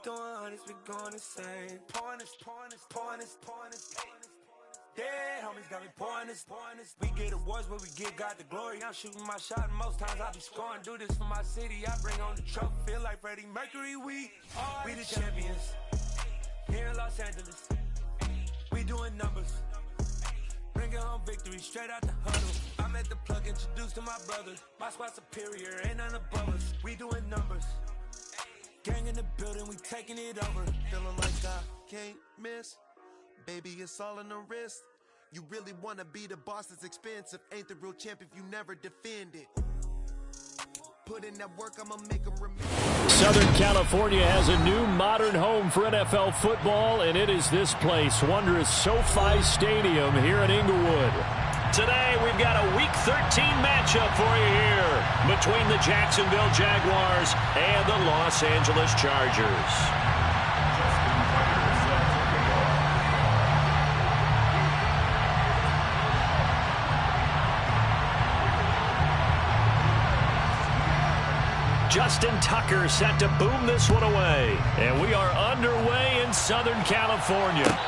doing hundreds, we going insane. Pointers. Yeah, homies got me pointers. We get awards, but we give God the glory. I'm shooting my shot, and most times I be scoring. Do this for my city, I bring on the trophy. Feel like Freddie Mercury, we the champions. Here in Los Angeles, we doing numbers. Bringing home victory straight out the huddle. I'm at the plug, introduced to my brothers. My squad superior, ain't none above us. We doing numbers. Gang in the building, we taking it over. Feeling like I can't miss. Baby, it's all in the wrist. You really wanna be the boss, that's expensive. Ain't the real champ if you never defend it. Put in that work, I'ma make them remember. Southern California has a new modern home for NFL football, and it is this place, wondrous SoFi Stadium here in Inglewood. Today, we've got a Week 13 matchup for you here between the Jacksonville Jaguars and the Los Angeles Chargers. Justin Tucker set to boom this one away. And we are underway in Southern California.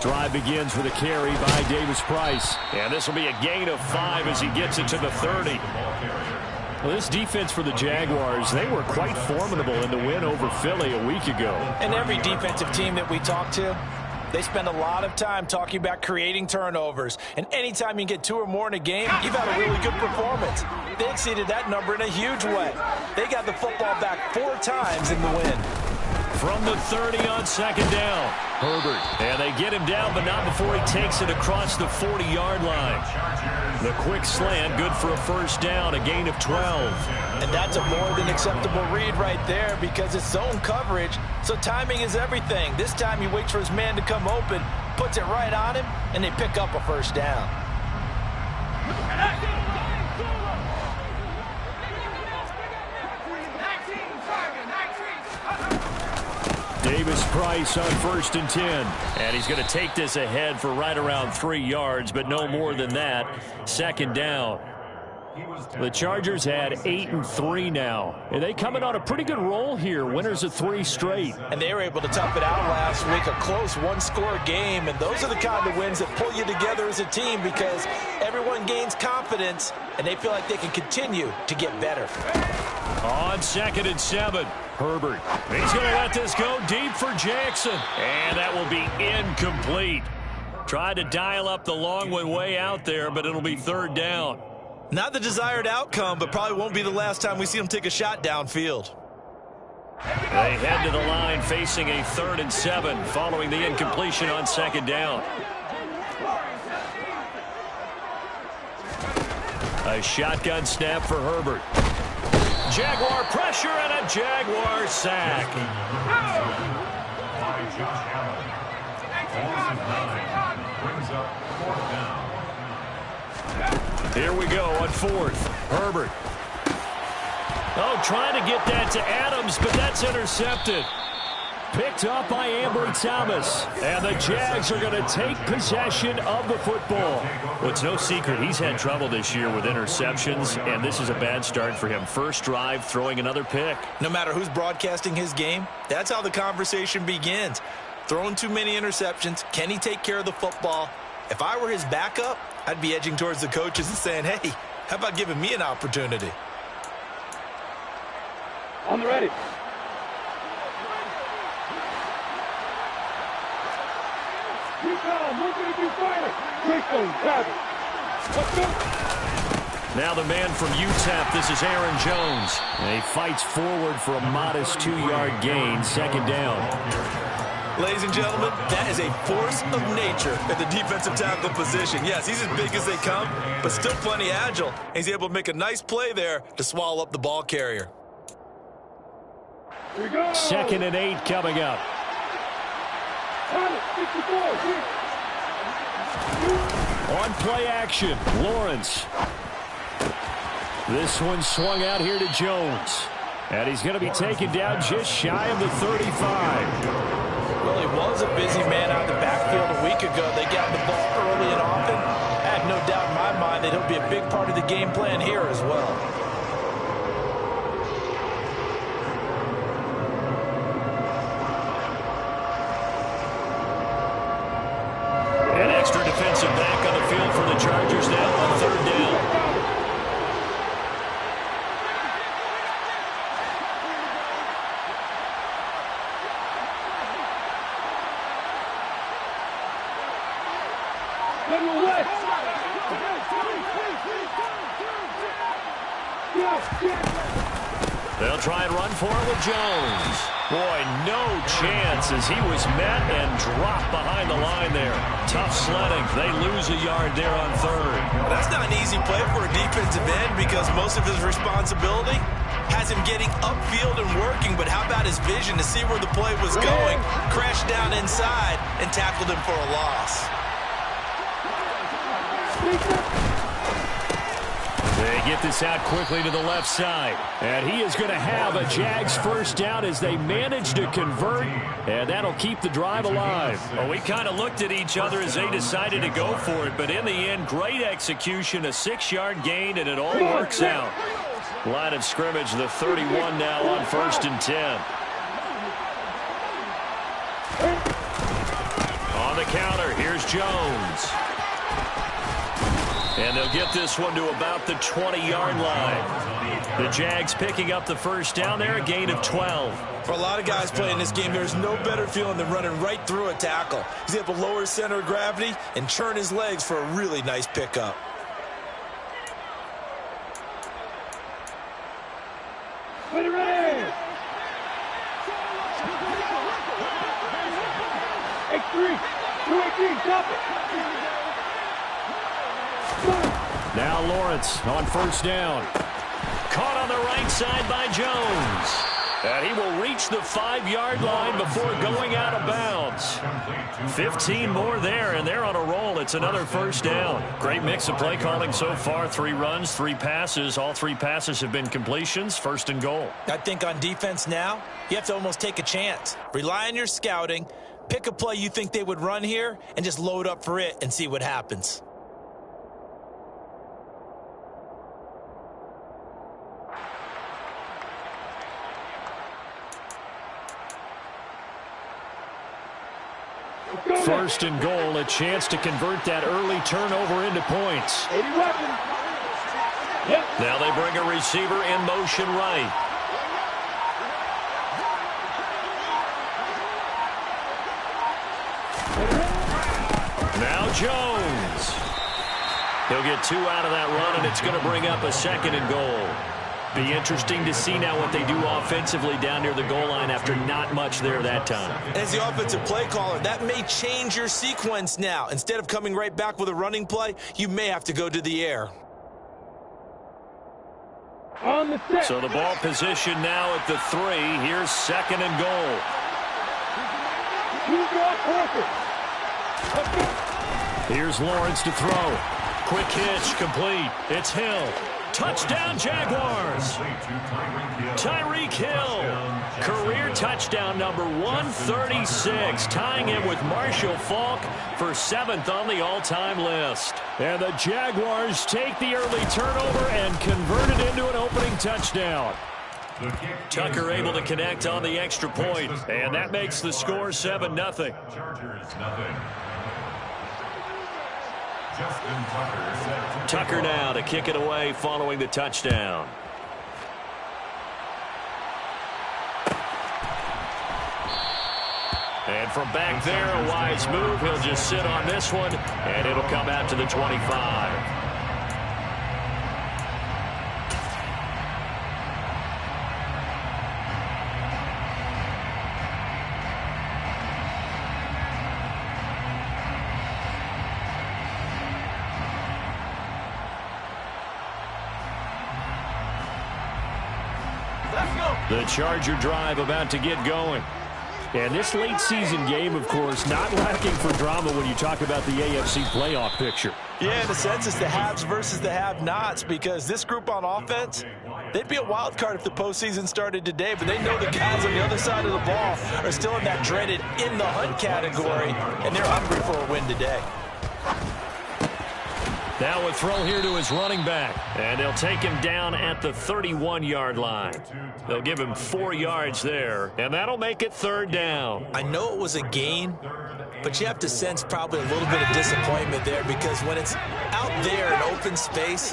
Drive begins with a carry by Davis Price. And this will be a gain of 5 as he gets it to the 30. Well, this defense for the Jaguars, they were quite formidable in the win over Philly a week ago. And every defensive team that we talk to, they spend a lot of time talking about creating turnovers. And anytime you get 2 or more in a game, you've had a really good performance. They exceeded that number in a huge way. They got the football back 4 times in the win. From the 30 on second down, Herbert. And they get him down, but not before he takes it across the 40-yard line. The quick slant, good for a first down, a gain of 12. And that's a more than acceptable read right there because it's zone coverage, so timing is everything. This time he waits for his man to come open, puts it right on him, and they pick up a first down. Davis Price on 1st and 10. And he's going to take this ahead for right around 3 yards, but no more than that. Second down. The Chargers had 8-3 now. And they coming on a pretty good roll here. Winners of 3 straight. And they were able to tough it out last week. A close one-score game. And those are the kind of wins that pull you together as a team because everyone gains confidence and they feel like they can continue to get better. On 2nd and 7. Herbert. He's going to let this go deep for Jackson. And that will be incomplete. Tried to dial up the long one way out there, but it'll be 3rd down. Not the desired outcome, but probably won't be the last time we see him take a shot downfield. They head to the line facing a 3rd and 7 following the incompletion on 2nd down. A shotgun snap for Herbert. Jaguar pressure and a Jaguar sack. Here we go on 4th. Herbert. Oh, trying to get that to Adams, but that's intercepted. Picked up by Ambry Thomas. And the Jags are going to take possession of the football. Well, it's no secret he's had trouble this year with interceptions, and this is a bad start for him. First drive, throwing another pick. No matter who's broadcasting his game, that's how the conversation begins. Throwing too many interceptions. Can he take care of the football? If I were his backup, I'd be edging towards the coaches and saying, hey, how about giving me an opportunity? On the ready. Now the man from UTEP, this is Aaron Jones. And he fights forward for a modest 2-yard gain, 2nd down. Ladies and gentlemen, that is a force of nature at the defensive tackle position. Yes, he's as big as they come, but still plenty agile. He's able to make a nice play there to swallow up the ball carrier. 2nd and 8 coming up. On play action, Lawrence. This one swung out here to Jones. And he's going to be taken down just shy of the 35. Well, he was a busy man out of the backfield a week ago. They got the ball early and often. I have no doubt in my mind that he'll be a big part of the game plan here as well. An extra defensive back on the field for the Chargers now on 3rd down. They'll try and run for it with Jones. Boy, no chance as he was met and dropped behind the line there. Tough sledding. They lose a yard there on 3rd. That's not an easy play for a defensive end because most of his responsibility has him getting upfield and working, but how about his vision to see where the play was going, crashed down inside, and tackled him for a loss. They get this out quickly to the left side. And he is going to have a Jags 1st down as they manage to convert. And that'll keep the drive alive. Well, we kind of looked at each other as they decided to go for it. But in the end, great execution, a 6-yard gain, and it all works out. Line of scrimmage, the 31 now on 1st and 10. On the counter, here's Jones. And they'll get this one to about the 20-yard line. The Jags picking up the 1st down there, a gain of 12. For a lot of guys playing this game, there's no better feeling than running right through a tackle. He's able to lower his center of gravity and churn his legs for a really nice pickup. Now Lawrence on 1st down. Caught on the right side by Jones. And he will reach the 5-yard line before going out of bounds. 15 more there, and they're on a roll. It's another 1st down. Great mix of play calling so far. 3 runs, 3 passes. All 3 passes have been completions. 1st and goal. I think on defense now, you have to almost take a chance. Rely on your scouting. Pick a play you think they would run here and just load up for it and see what happens. First and goal, a chance to convert that early turnover into points. Now they bring a receiver in motion right. Now Jones. He'll get 2 out of that run, and it's going to bring up a 2nd and goal. Be interesting to see now what they do offensively down near the goal line after not much there that time. As the offensive play caller, that may change your sequence now. Instead of coming right back with a running play, you may have to go to the air. So the ball position now at the 3. Here's 2nd and goal. Here's Lawrence to throw. Quick hitch, complete. It's Hill. Touchdown, Jaguars. Tyreek Hill. Career touchdown number 136. Tying it with Marshall Faulk for 7th on the all-time list. And the Jaguars take the early turnover and convert it into an opening touchdown. Tucker able to connect on the extra point. And that makes the score 7-0. Tucker now to kick it away following the touchdown. And from back there, a wise move. He'll just sit on this one, and it'll come out to the 25. The Charger drive about to get going. And this late season game, of course, not lacking for drama when you talk about the AFC playoff picture. Yeah, in a sense, it's the haves versus the have-nots, because this group on offense, they'd be a wild card if the postseason started today, but they know the guys on the other side of the ball are still in that dreaded in-the-hunt category, and they're hungry for a win today. Now a throw here to his running back, and they'll take him down at the 31-yard line. They'll give him 4 yards there, and that'll make it 3rd down. I know it was a gain, but you have to sense probably a little bit of disappointment there, because when it's out there in open space,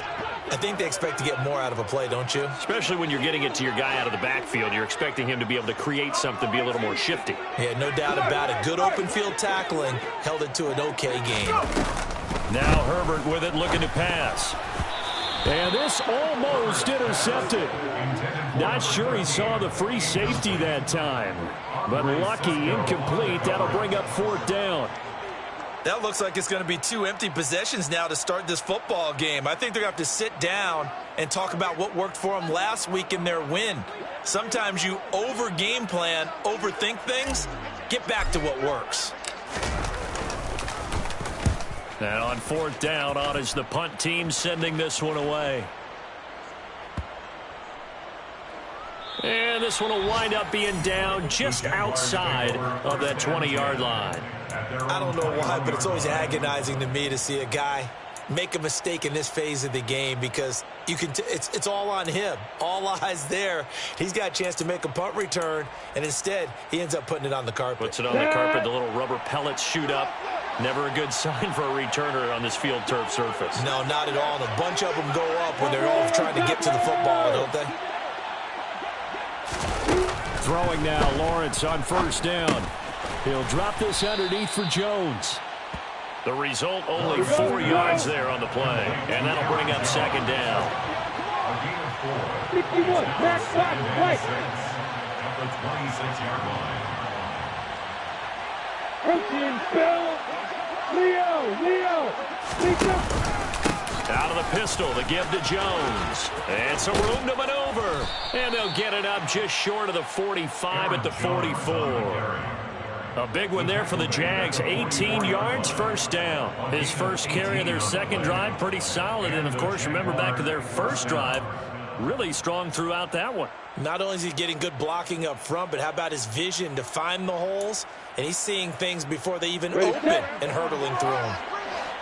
I think they expect to get more out of a play, don't you? Especially when you're getting it to your guy out of the backfield. You're expecting him to be able to create something, be a little more shifty. Yeah, no doubt about it. Good open field tackling held it to an okay game. Now Herbert with it, looking to pass. And this almost intercepted. Not sure he saw the free safety that time. But lucky, incomplete. That'll bring up 4th down. That looks like it's going to be 2 empty possessions now to start this football game. I think they're going to have to sit down and talk about what worked for them last week in their win. Sometimes you over-game plan, overthink things. Get back to what works. And on 4th down, on is the punt team sending this one away. And this one will wind up being down just outside of that 20-yard line. I don't know why, but it's always agonizing to me to see a guy make a mistake in this phase of the game, because you can it's all on him. All eyes there. He's got a chance to make a punt return, and instead he ends up putting it on the carpet. Puts it on the carpet. The little rubber pellets shoot up. Never a good sign for a returner on this field turf surface. No, not at all. And a bunch of them go up when they're all trying to get to the football, don't they? Throwing now, Lawrence on 1st down. He'll drop this underneath for Jones. The result, only 4 yards there on the play. And that'll bring up 2nd down. 51, back, right. At the 26-yard line. Protein, Bill. Leo. Out of the pistol, the give to Jones. And some room to maneuver. And they'll get it up just short of the 45 at the 44. A big one there for the Jags. 18 yards, 1st down. His first carry of their 2nd drive, pretty solid. And, of course, remember back to their 1st drive, really strong throughout that one. Not only is he getting good blocking up front, but how about his vision to find the holes? And he's seeing things before they even open and hurtling through them.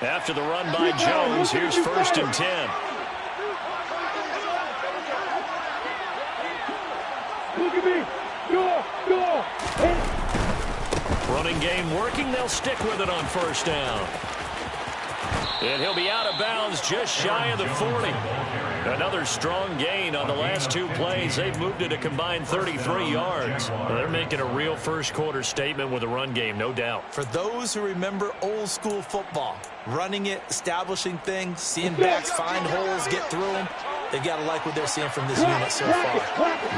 After the run by Jones, here's 1st and 10. Look at me. Go. Running game working. They'll stick with it on 1st down. And he'll be out of bounds just shy of the 40. Another strong gain on the last 2 plays. They've moved it a combined 33 yards. Well, they're making a real first-quarter statement with a run game, no doubt. For those who remember old-school football, running it, establishing things, seeing backs find holes, get through them, They've got to like what they're seeing from this unit so far.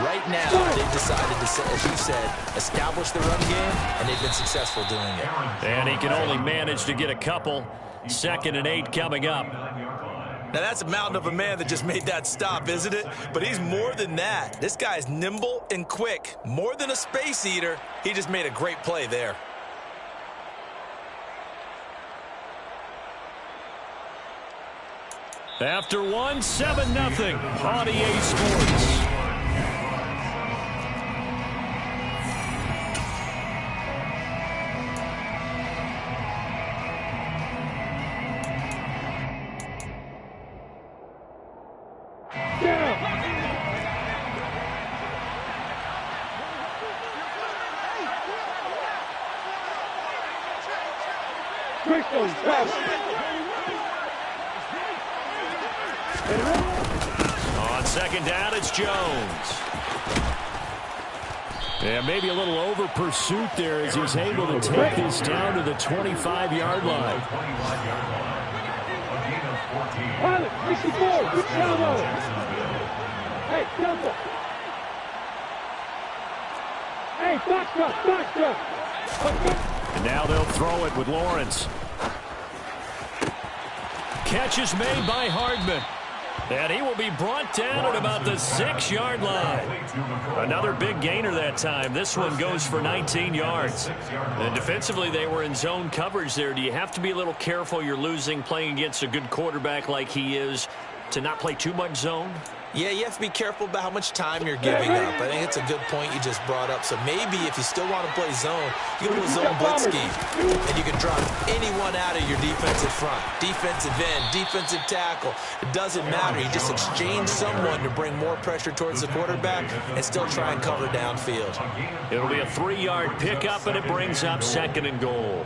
Right now, they've decided to, as you said, establish the run game, and they've been successful doing it. And he can only manage to get a couple. 2nd and 8 coming up. Now, that's a mountain of a man that just made that stop, isn't it? But he's more than that. This guy's nimble and quick. More than a space eater, he just made a great play there. After 1, 7-0 on EA Sports. On 2nd down, it's Jones. Yeah, maybe a little over pursuit there as he's able to take this down to the 25-yard line. Pilot, 64, good job. Hey, double. Hey, box truck. And now they'll throw it with Lawrence. Catch is made by Hardman. And he will be brought down at about the 6-yard line. Another big gainer that time. This one goes for 19 yards. And defensively, they were in zone coverage there. Do you have to be a little careful you're losing playing against a good quarterback like he is to not play too much zone? Yeah, you have to be careful about how much time you're giving up. I think it's a good point you just brought up. So maybe if you still want to play zone, you can do a zone blitz scheme. And you can drop anyone out of your defensive front. Defensive end, defensive tackle. It doesn't matter. You just exchange someone to bring more pressure towards the quarterback and still try and cover downfield. It'll be a 3-yard pickup, and it brings up 2nd and goal.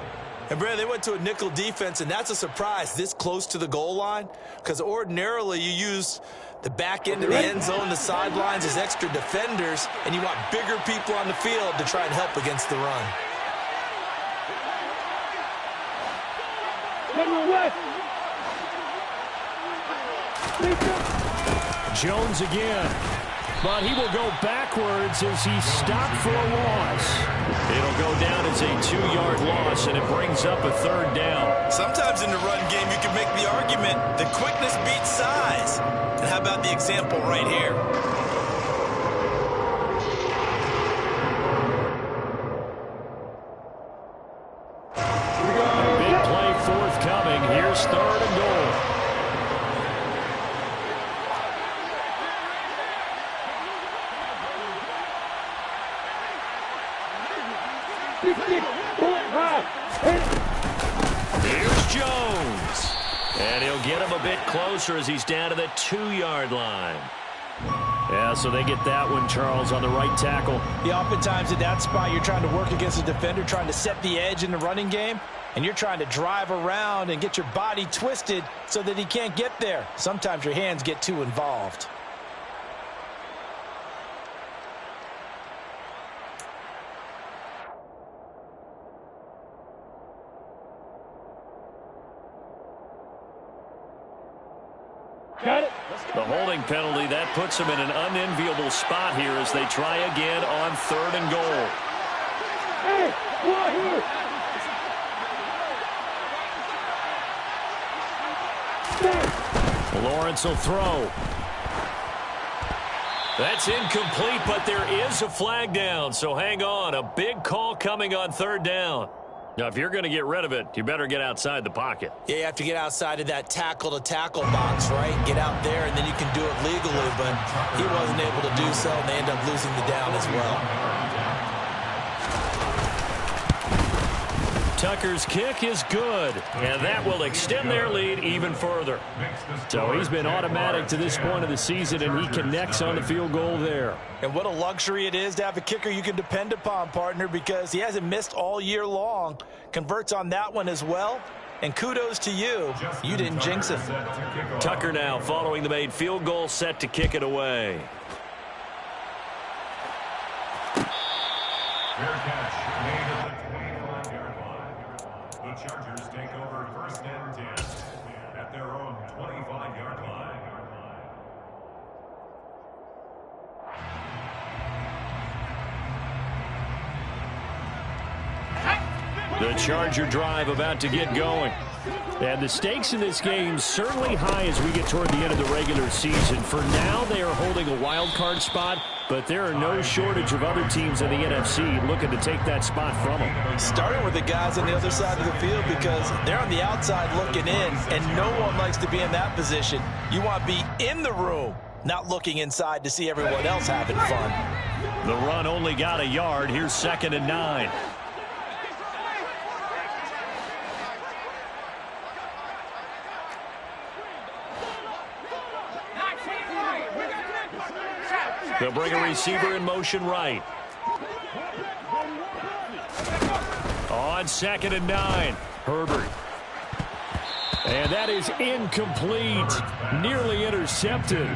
And, Brad, they went to a nickel defense, and that's a surprise this close to the goal line because ordinarily you use the back end of the end zone, the sidelines as extra defenders, and you want bigger people on the field to try and help against the run. Jones again. But he will go backwards as he stopped for a loss. It'll go down as a 2-yard loss, and it brings up a 3rd down. Sometimes in the run game, you can make the argument that quickness beats size. And how about the example right here? Big play forthcoming. Here's 3rd and goal. Here's Jones. And he'll get him a bit closer as he's down to the 2-yard line. Yeah, so they get that one, Charles, on the right tackle. Yeah, oftentimes at that spot, you're trying to work against a defender, trying to set the edge in the running game, and you're trying to drive around and get your body twisted so that he can't get there. Sometimes your hands get too involved. Got it. The holding penalty, that puts them in an unenviable spot here as they try again on 3rd and goal. Hey, right here. Lawrence will throw. That's incomplete, but there is a flag down, so hang on. A big call coming on 3rd down. Now, if you're going to get rid of it, you better get outside the pocket. Yeah, you have to get outside of that tackle-to-tackle box, right? Get out there, and then you can do it legally, but he wasn't able to do so, and they end up losing the down as well. Tucker's kick is good, and that will extend their lead even further. So he's been automatic to this point of the season, and he connects on the field goal there. And what a luxury it is to have a kicker you can depend upon, partner, because he hasn't missed all year long. Converts on that one as well. And kudos to you. You didn't jinx it. Tucker now following the made field goal, set to kick it away. Fair catch made at the 25-yard line. The Chargers take over 1st and 10 at their own 25-yard line. The Charger drive about to get going. And the stakes in this game certainly high as we get toward the end of the regular season. For now, they are holding a wild card spot, but there are no shortage of other teams in the NFC looking to take that spot from them. Starting with the guys on the other side of the field because they're on the outside looking in, and no one likes to be in that position. You want to be in the room, not looking inside to see everyone else having fun. The run only got a yard. Here's 2nd and 9. They'll bring a receiver in motion right. On 2nd and 9, Herbert. And that is incomplete. Nearly intercepted.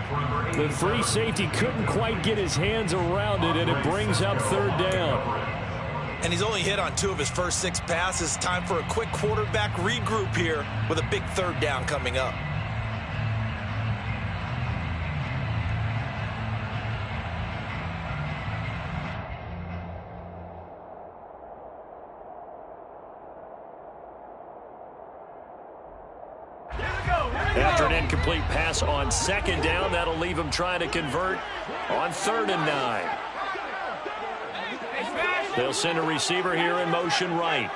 The free safety couldn't quite get his hands around it, and it brings up 3rd down. And he's only hit on 2 of his first 6 passes. Time for a quick quarterback regroup here with a big 3rd down coming up. After an incomplete pass on 2nd down, that'll leave him trying to convert on 3rd and 9. They'll send a receiver here in motion right.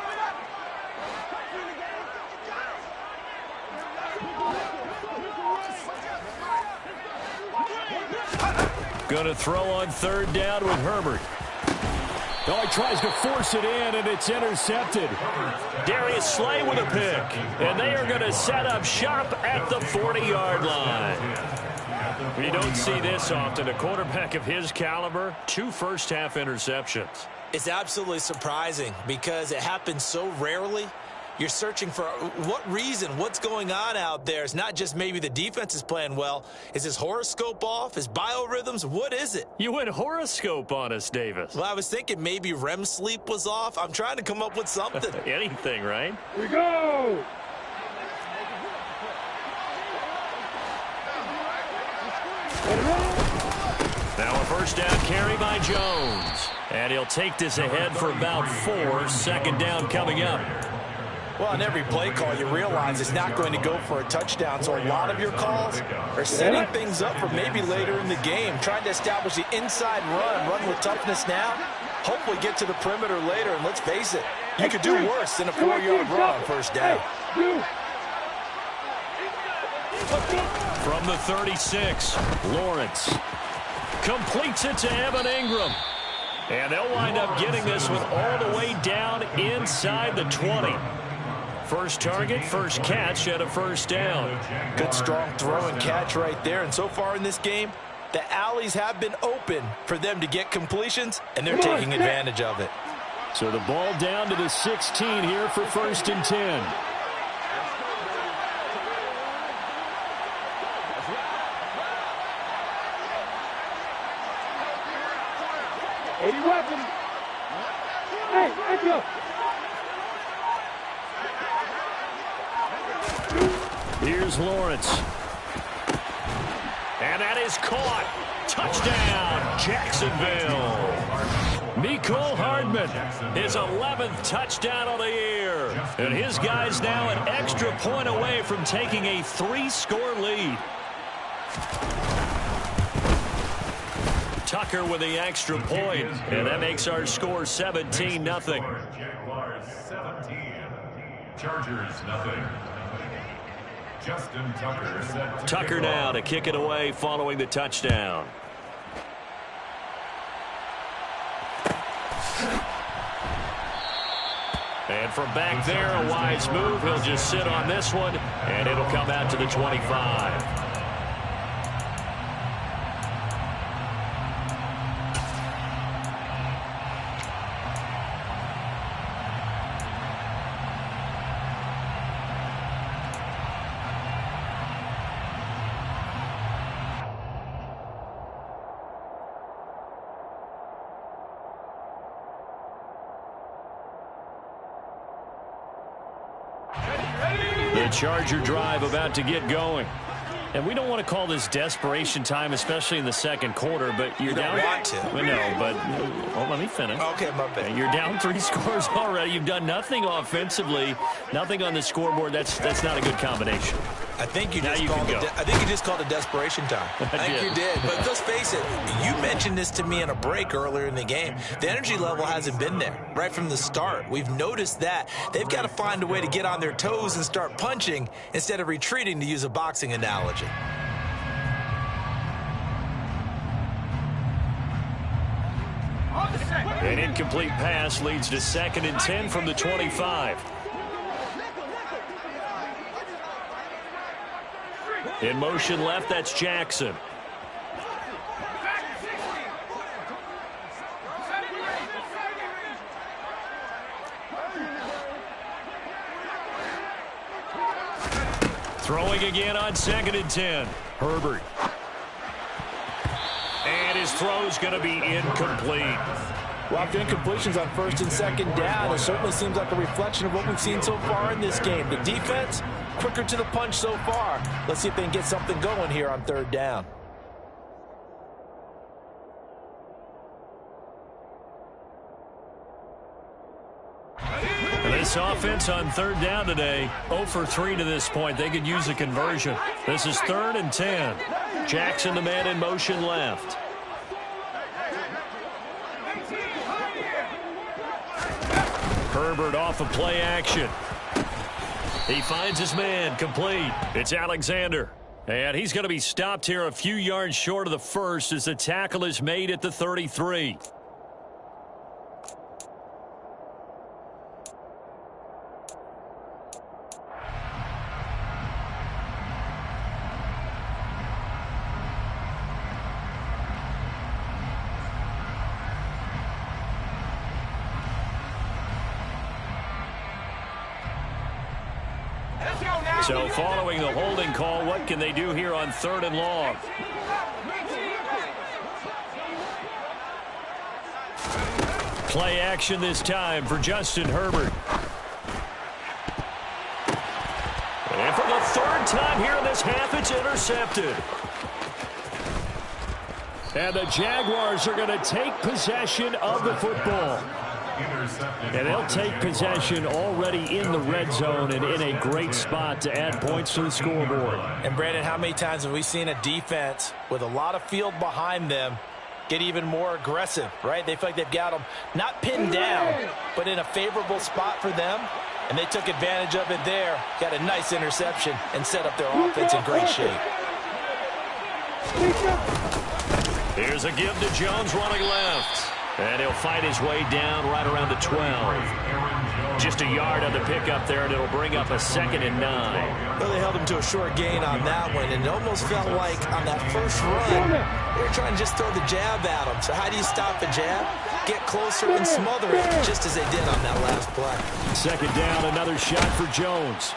Going to throw on 3rd down with Herbert. Oh, he tries to force it in, and it's intercepted. Darius Slay with a pick. And they are going to set up shop at the 40-yard line. We don't see this often. A quarterback of his caliber, 2 first-half interceptions. It's absolutely surprising because it happens so rarely. You're searching for what reason, what's going on out there. It's not just maybe the defense is playing well. Is his horoscope off? His biorhythms? What is it? You went horoscope on us, Davis. Well, I was thinking maybe REM sleep was off. I'm trying to come up with something. Anything, right? Here we go! Now a first down carry by Jones. And he'll take this ahead for about 4. 2nd down coming up. Well, on every play call, you realize it's not going to go for a touchdown. So a lot of your calls are setting things up for maybe later in the game, trying to establish the inside run with toughness now, hopefully get to the perimeter later. And let's face it, you could do worse than a 4-yard run on first down. From the 36, Lawrence completes it to Evan Ingram. And they'll wind up getting this one all the way down inside the 20. First target, first catch, and a first down. Good strong throw and catch right there. And so far in this game, the alleys have been open for them to get completions, and they're taking advantage of it. So the ball down to the 16 here for 1st and 10. Weapon. Hey, Echo. Here's Lawrence. And that is caught. Touchdown, Jacksonville. Mecole Hardman, his 11th touchdown of the year. And his guys now an extra point away from taking a 3-score lead. Tucker with the extra point, and that makes our score 17-0. Jaguars 17, Chargers nothing. Justin Tucker set to Tucker now to kick it away following the touchdown. And from back there, a wise move. He'll just sit on this one, and it'll come out to the 25. The Charger drive about to get going. And we don't want to call this desperation time, especially in the second quarter, but you're down. You don't want to. We know, but let me finish. Okay, my bad. You're down 3 scores already. You've done nothing offensively, nothing on the scoreboard. That's not a good combination. I think you just called it desperation time. I think you did. But let's face it, you mentioned this to me in a break earlier in the game. The energy level hasn't been there right from the start. We've noticed that. They've got to find a way to get on their toes and start punching instead of retreating, to use a boxing analogy. An incomplete pass leads to 2nd and 10 from the 25. In motion left, that's Jackson. Throwing again on 2nd and 10. Herbert. And his throw's going to be incomplete. Well, after incompletions on 1st and 2nd down, it certainly seems like a reflection of what we've seen so far in this game. The defense, quicker to the punch so far. Let's see if they can get something going here on 3rd down. This offense on 3rd down today, 0 for 3 to this point. They could use a conversion. This is 3rd and 10. Jackson, the man in motion left. Herbert off of play action. He finds his man, complete. It's Alexander. And he's going to be stopped here a few yards short of the first as the tackle is made at the 33. So following the holding call, what can they do here on 3rd and long? Play action this time for Justin Herbert. And for the 3rd time here in this half, it's intercepted. And the Jaguars are going to take possession of the football. And they'll take possession already in the red zone and in a great spot to add points to the scoreboard. And, Brandon, how many times have we seen a defense with a lot of field behind them get even more aggressive, right? They feel like they've got them not pinned down, but in a favorable spot for them. And they took advantage of it there, got a nice interception, and set up their offense in great shape. Here's a give to Jones running left. And he'll fight his way down right around the 12. Just a yard on the pickup there, and it'll bring up a 2nd and 9. Well, they held him to a short gain on that one, and it almost felt like on that first run, they were trying to just throw the jab at him. So how do you stop a jab? Get closer and smother it, just as they did on that last play. 2nd down, another shot for Jones.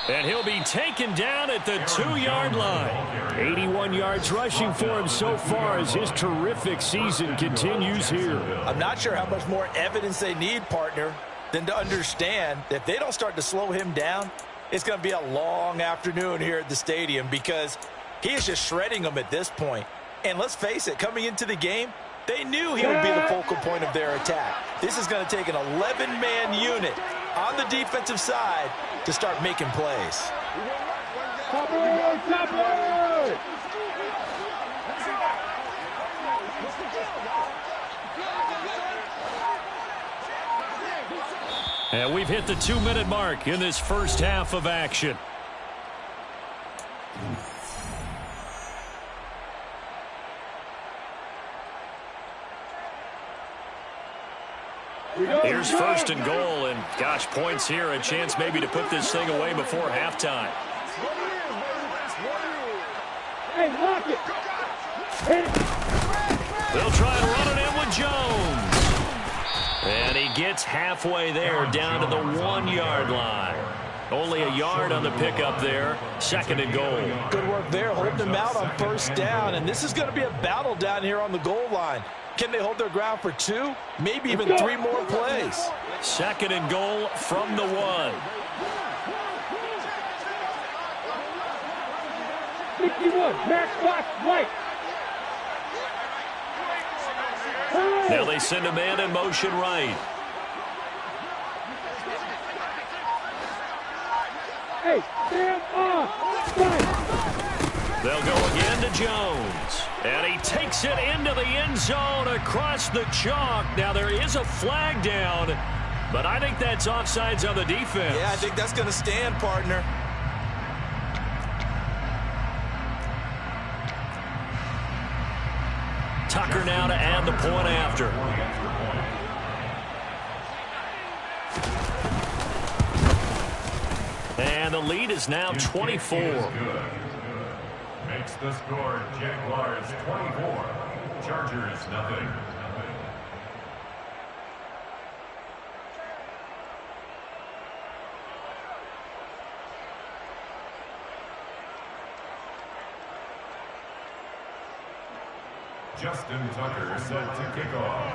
And he'll be taken down at the 2-yard line. 81 yards rushing for him so far as his terrific season continues here. I'm not sure how much more evidence they need, partner, than to understand that if they don't start to slow him down, it's going to be a long afternoon here at the stadium because he is just shredding them at this point. And let's face it, coming into the game, they knew he would be the focal point of their attack. This is going to take an 11-man unit on the defensive side to start making plays. And we've hit the 2-minute mark in this first half of action. Here's 1st and goal, and gosh, points here, a chance maybe to put this thing away before halftime. Hey, lock it. Hit it. They'll try and run it in with Jones. And he gets halfway there, down to the 1-yard line. Only a yard on the pickup there, 2nd and goal. Good work there, holding them out on 1st down, and this is going to be a battle down here on the goal line. Can they hold their ground for 2, maybe even 3 more plays? 2nd and goal from the 1. 61, Max Fox, White. Now they send a man in motion right. Hey, stand off. Right. They'll go again to Jones. And he takes it into the end zone across the chalk. Now there is a flag down, but I think that's offsides on the defense. Yeah, I think that's going to stand, partner. Tucker now to add the point after. And the lead is now 24. Makes the score Jaguars 24, Chargers nothing. Justin Tucker set to kick off.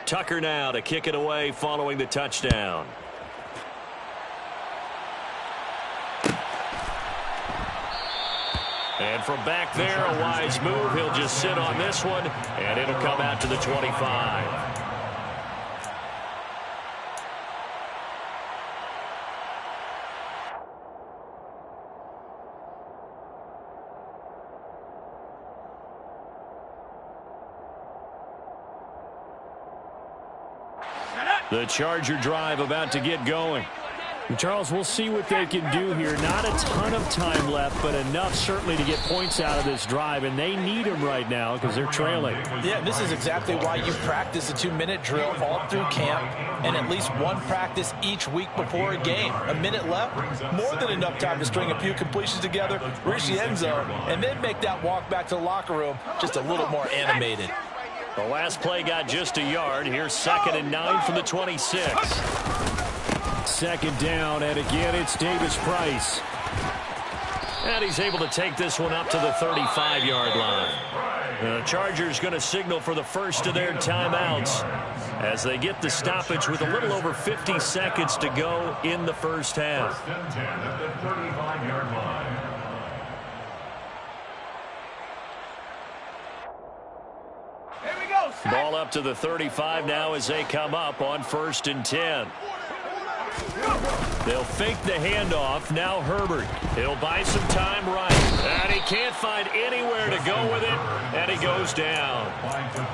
Tucker now to kick it away following the touchdown. And from back there, a wise move. He'll just sit on this one, and it'll come out to the 25. The Charger drive about to get going. Charles, we'll see what they can do here. Not a ton of time left, but enough certainly to get points out of this drive, and they need them right now because they're trailing. Yeah, this is exactly why you practice a 2-minute drill all through camp and at least one practice each week before a game. A minute left, more than enough time to string a few completions together, reach the end zone, and then make that walk back to the locker room just a little more animated. The last play got just a yard. Here's 2nd and 9 from the 26. 2nd down, and again it's Davis Price. And he's able to take this one up to the 35-yard line. The Chargers going to signal for the first of their timeouts as they get the stoppage with a little over 50 seconds to go in the first half. 1st and 10 at the 35-yard line. Ball up to the 35 now as they come up on 1st and 10. They'll fake the handoff. Now Herbert. He'll buy some time right. And he can't find anywhere to go with it. And he goes down.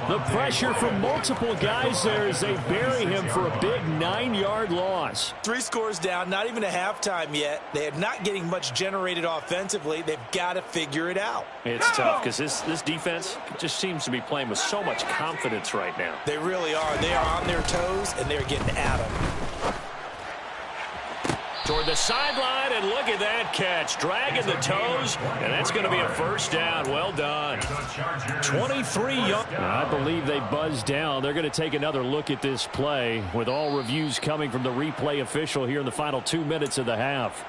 The pressure from multiple guys there as they bury him for a big 9-yard loss. 3 scores down, not even a halftime yet. They are not getting much generated offensively. They've got to figure it out. It's tough because this defense just seems to be playing with so much confidence right now. They really are. They are on their toes, and they're getting at them. Toward the sideline, and look at that catch. Dragging the toes, and that's going to be a first down. Well done. 23 yards. I believe they buzzed down. They're going to take another look at this play with all reviews coming from the replay official here in the final 2 minutes of the half.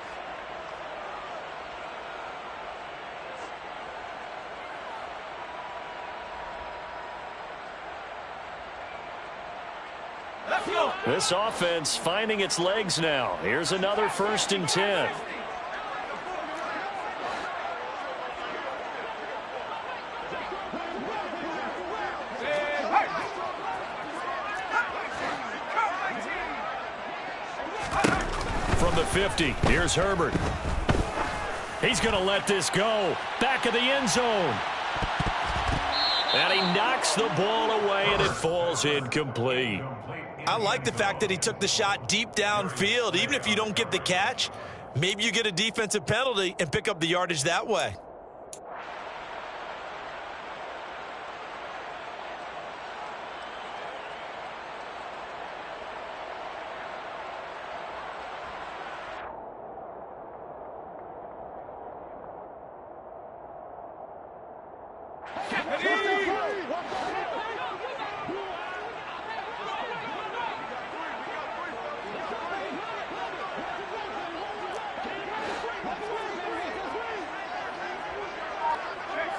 This offense finding its legs now. Here's another 1st and 10. From the 50, here's Herbert. He's going to let this go. Back of the end zone. And he knocks the ball away, and it falls incomplete. I like the fact that he took the shot deep downfield. Even if you don't get the catch, maybe you get a defensive penalty and pick up the yardage that way.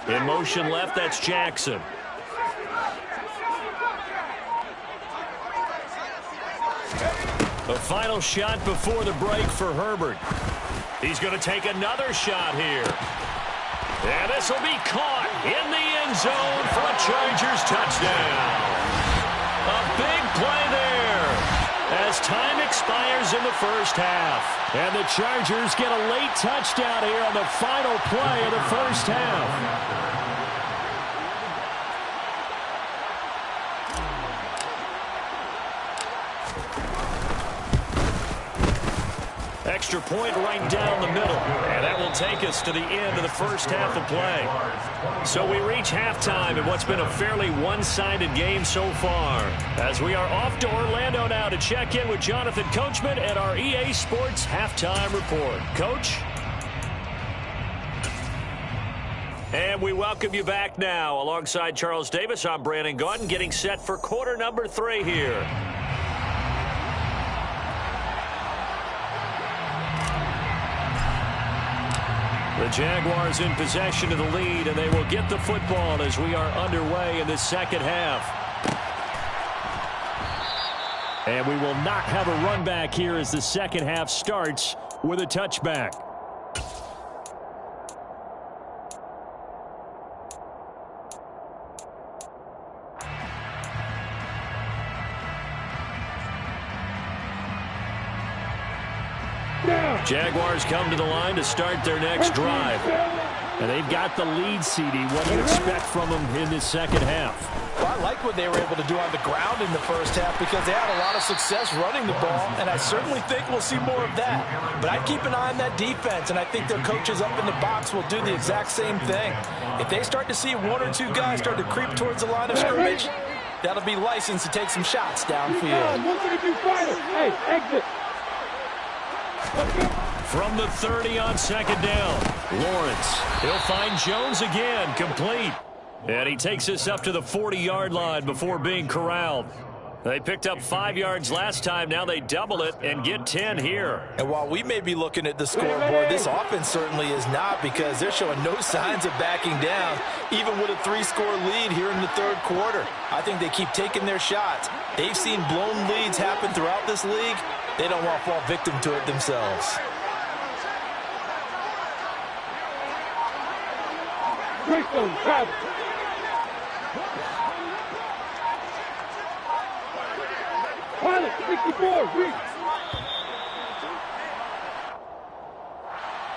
In motion left, that's Jackson. The final shot before the break for Herbert. He's going to take another shot here. And this will be caught in the end zone for a Chargers touchdown. A big play there as time expires in the first half. And the Chargers get a late touchdown here on the final play of the first half. Extra point right down the middle. And that will take us to the end of the first half of play. So we reach halftime in what's been a fairly one-sided game so far. As we are off to Orlando now to check in with Jonathan Coachman at our EA Sports Halftime Report. Coach? And we welcome you back now. Alongside Charles Davis, I'm Brandon Gaudin, getting set for quarter number 3 here. The Jaguars in possession of the lead, and they will get the football as we are underway in the second half. And we will not have a run back here as the second half starts with a touchback. Jaguars come to the line to start their next drive. And they've got the lead, CD. What do you expect from them in this second half? Well, I like what they were able to do on the ground in the first half because they had a lot of success running the ball, and I certainly think we'll see more of that. But I'd keep an eye on that defense, and I think their coaches up in the box will do the exact same thing. If they start to see 1 or 2 guys start to creep towards the line of scrimmage, that'll be licensed to take some shots downfield. Hey, exit. From the 30 on second down, Lawrence. He'll find Jones again, complete. And he takes us up to the 40-yard line before being corralled. They picked up 5 yards last time. Now they double it and get 10 here. And while we may be looking at the scoreboard, this offense certainly is not, because they're showing no signs of backing down, even with a 3-score lead here in the third quarter. I think they keep taking their shots. They've seen blown leads happen throughout this league. They don't want to fall victim to it themselves. Break them, Travis. Pilot, 64, reach.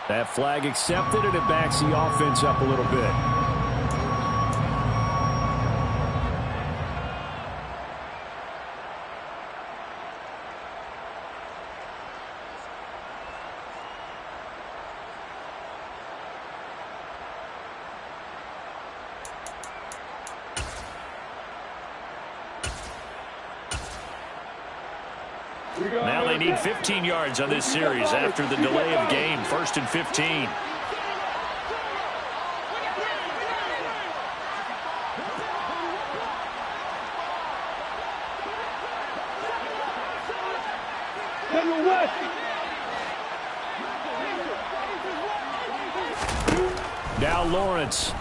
That flag accepted, and it backs the offense up a little bit. Now they need 15 yards on this series after the delay of game. 1st and 15. Now Lawrence.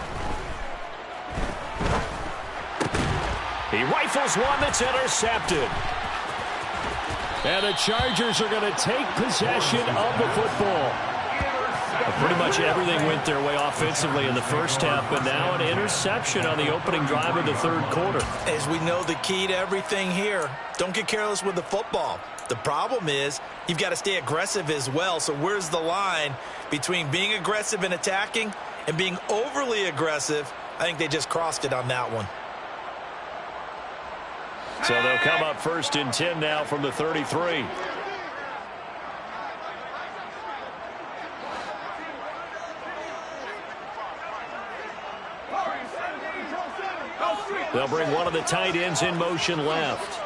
He rifles one that's intercepted. And the Chargers are going to take possession of the football. Pretty much everything went their way offensively in the first half, but now an interception on the opening drive of the third quarter. As we know, the key to everything here, don't get careless with the football. The problem is you've got to stay aggressive as well. So where's the line between being aggressive and attacking and being overly aggressive? I think they just crossed it on that one. So they'll come up 1st and 10 now from the 33. They'll bring one of the tight ends in motion left.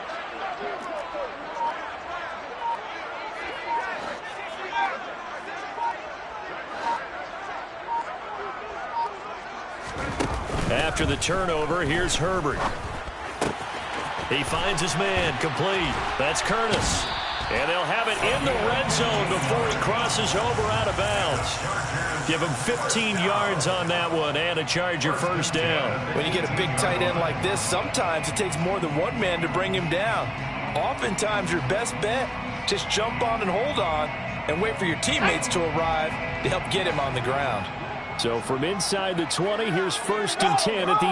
After the turnover, here's Herbert. He finds his man, complete. That's Curtis. And they'll have it in the red zone before he crosses over out of bounds. Give him 15 yards on that one and a Charger first down. When you get a big tight end like this, sometimes it takes more than one man to bring him down. Oftentimes, your best bet, just jump on and hold on and wait for your teammates to arrive to help get him on the ground. So from inside the 20, here's 1st and 10 at the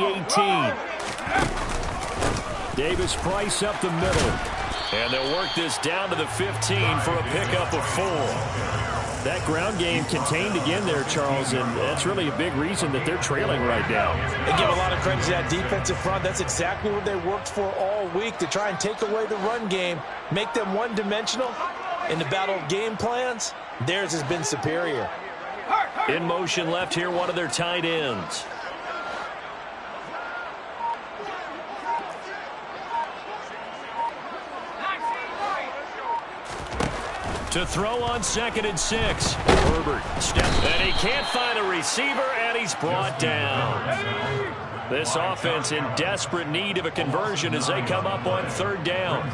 18. Davis Price up the middle. And they'll work this down to the 15 for a pickup of 4. That ground game contained again there, Charles, and that's really a big reason that they're trailing right now. They give a lot of credit to that defensive front. That's exactly what they worked for all week, to try and take away the run game, make them one-dimensional. In the battle of game plans, theirs has been superior. In motion left here, one of their tight ends. To throw on 2nd and 6. Herbert steps, and he can't find a receiver, and he's brought down. This offense in desperate need of a conversion as they come up on 3rd down.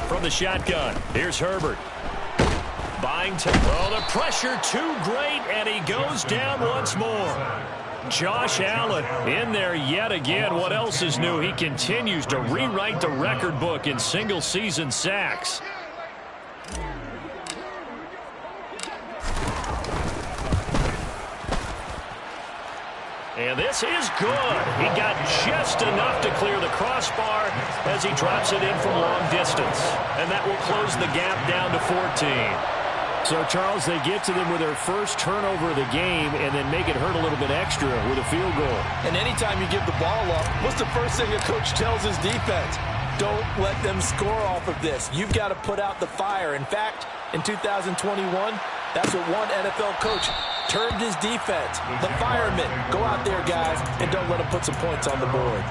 From the shotgun, here's Herbert. Buying time. Oh, the pressure too great, and he goes down once more. Josh Allen in there yet again. What else is new? He continues to rewrite the record book in single-season sacks. And this is good. He got just enough to clear the crossbar as he drops it in from long distance. And that will close the gap down to 14. So, Charles, they get to them with their first turnover of the game and then make it hurt a little bit extra with a field goal. And anytime you give the ball up, what's the first thing a coach tells his defense? Don't let them score off of this. You've got to put out the fire. In fact, in 2021, that's what one NFL coach termed his defense. The firemen. Go out there, guys, and don't let them put some points on the board.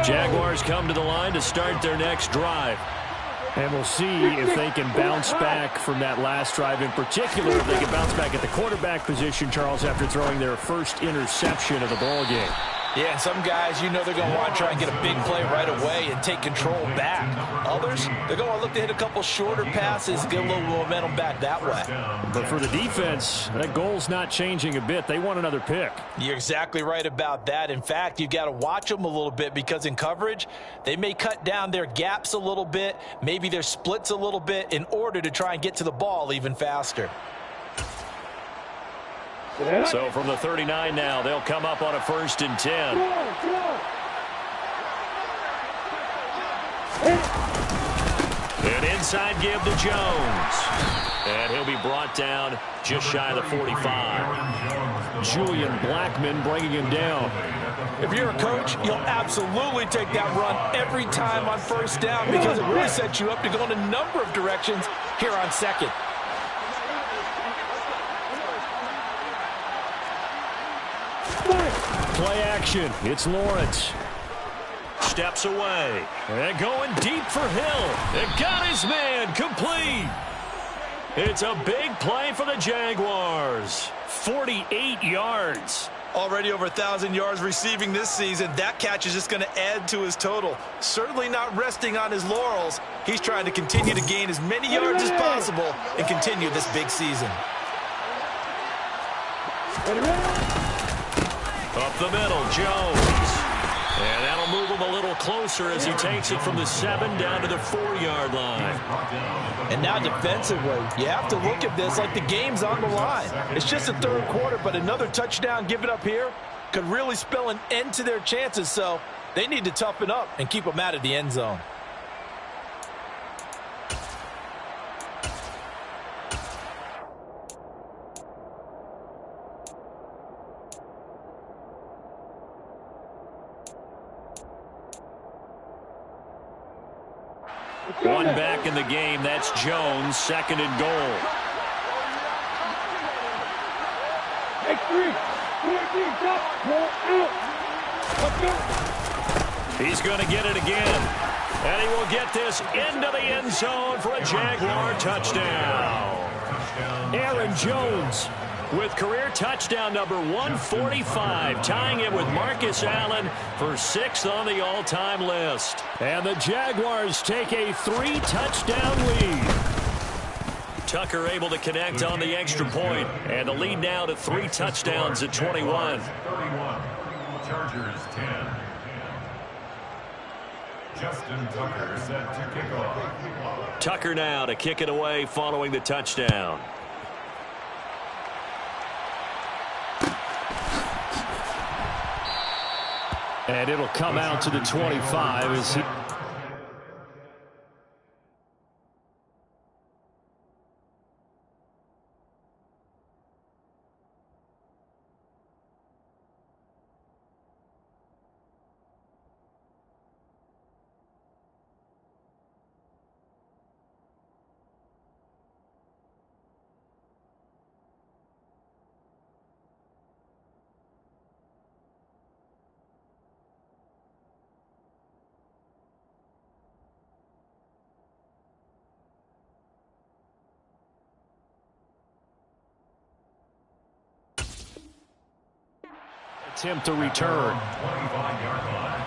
Jaguars come to the line to start their next drive. And we'll see if they can bounce back from that last drive in particular, if they can bounce back at the quarterback position, Charles, after throwing their first interception of the ball game. Yeah, and some guys, you know they're going to want to try and get a big play right away and take control back. Others, they're going to look to hit a couple shorter passes, get a little momentum back that way. But for the defense, that goal's not changing a bit. They want another pick. You're exactly right about that. In fact, you've got to watch them a little bit because in coverage, they may cut down their gaps a little bit, maybe their splits a little bit in order to try and get to the ball even faster. So from the 39 now, they'll come up on a 1st and 10. An inside give to Jones. And he'll be brought down just shy of the 45. Julian Blackmon bringing him down. If you're a coach, you'll absolutely take that run every time on 1st down because it really sets you up to go in a number of directions here on 2nd. Play action. It's Lawrence. Steps away. And going deep for Hill. It got his man complete. It's a big play for the Jaguars. 48 yards. Already over 1,000 yards receiving this season. That catch is just going to add to his total. Certainly not resting on his laurels. He's trying to continue to gain as many yards as possible and continue this big season. Up the middle, Jones. And that'll move him a little closer as he takes it from the 7 down to the 4-yard line. And now defensively, you have to look at this like the game's on the line. It's just the 3rd quarter, but another touchdown given up here could really spell an end to their chances, so they need to toughen up and keep them out of the end zone. One back in the game. That's Jones, 2nd and goal. He's going to get it again. And he will get this into the end zone for a Jaguar touchdown. Aaron Jones with career touchdown number 145, tying it with Marcus Allen for 6th on the all-time list. And the Jaguars take a 3-touchdown lead. Tucker able to connect on the extra point, and the lead now to 3 touchdowns at 21. 31, Chargers 10. Justin Tucker set to kick off. Tucker now to kick it away following the touchdown. And it'll come out to the 25 as he... attempt to return. 25-yard line.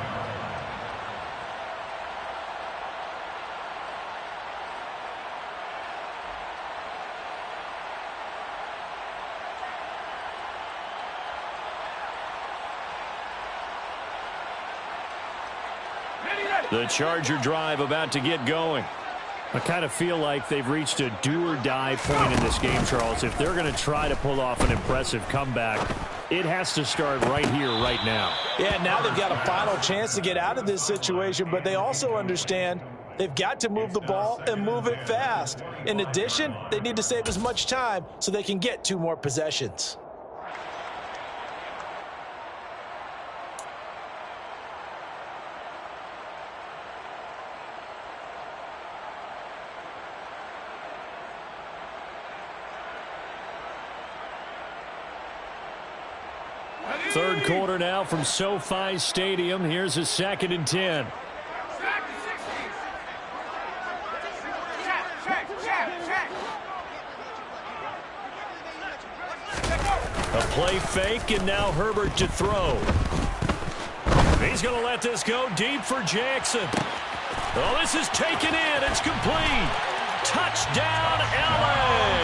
The Charger drive about to get going. I kind of feel like they've reached a do-or-die point in this game, Charles. If they're going to try to pull off an impressive comeback, it has to start right here, right now. Yeah, now they've got a final chance to get out of this situation, but they also understand they've got to move the ball and move it fast. In addition, they need to save as much time so they can get 2 more possessions. Third quarter now from SoFi Stadium. Here's a 2nd and 10. A play fake, and now Herbert to throw. He's going to let this go deep for Jackson. Oh, this is taken in. It's complete. Touchdown, L.A.